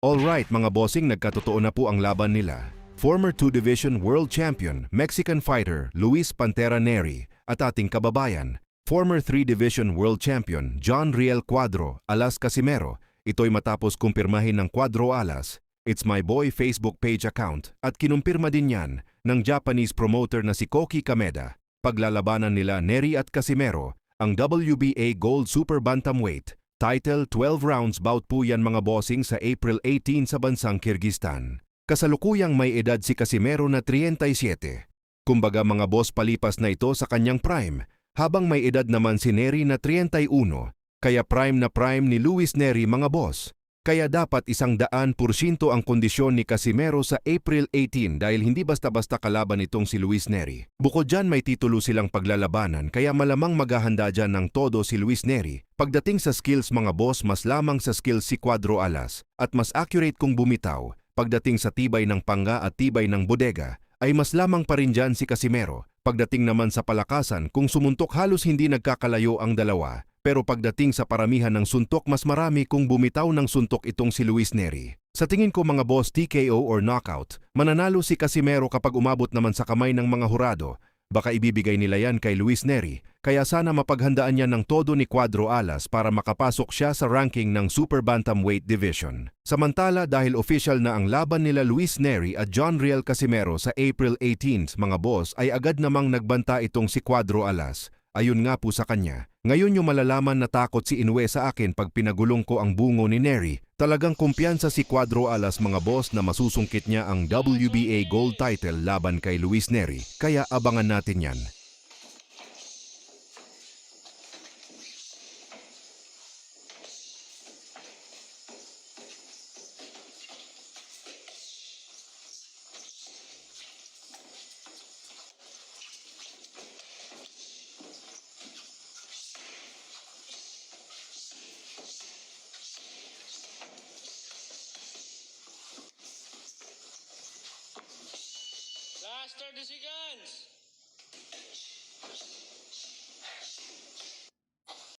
Alright mga bossing, nagkatotoo na po ang laban nila. Former 2-Division World Champion, Mexican fighter Luis Pantera Neri at ating kababayan, former 3-Division World Champion John Riel Cuadro Alas Casimero. Ito'y matapos kumpirmahin ng Cuadro Alas, It's My Boy Facebook page account at kinumpirma din yan ng Japanese promoter na si Koki Kameda. Paglalabanan nila Neri at Casimero, ang WBA Gold Super Bantamweight title 12 rounds bout po yan mga bossing sa April 18 sa bansang Kyrgyzstan. Kasalukuyang may edad si Casimero na 37. Kumbaga mga boss, palipas na ito sa kanyang prime, habang may edad naman si Neri na 31. Kaya prime na prime ni Luis Neri mga boss. Kaya dapat 100% ang kondisyon ni Casimero sa April 18 dahil hindi basta-basta kalaban itong si Luis Neri. Bukod dyan may titulo silang paglalabanan kaya malamang maghahanda dyan ng todo si Luis Neri. Pagdating sa skills mga boss, mas lamang sa skills si Cuadro Alas at mas accurate kung bumitaw. Pagdating sa tibay ng panga at tibay ng bodega ay mas lamang pa rin dyan si Casimero. Pagdating naman sa palakasan, kung sumuntok halos hindi nagkakalayo ang dalawa. Pero pagdating sa paramihan ng suntok, mas marami kung bumitaw ng suntok itong si Luis Neri. Sa tingin ko mga boss, TKO or knockout, mananalo si Casimero kapag umabot naman sa kamay ng mga hurado. Baka ibibigay nila yan kay Luis Neri, kaya sana mapaghandaan niya ng todo ni Cuadro Alas para makapasok siya sa ranking ng Super Bantamweight Division. Samantala dahil official na ang laban nila Luis Neri at John Riel Casimero sa April 18 mga boss, ay agad namang nagbanta itong si Cuadro Alas. Ayun nga po sa kanya. Ngayon yung malalaman na takot si Inoue sa akin pag pinagulong ko ang bungo ni Neri. Talagang kumpiyansa si Cuadro Alas mga boss na masusungkit niya ang WBA Gold title laban kay Luis Neri. Kaya abangan natin yan. Last 30 seconds.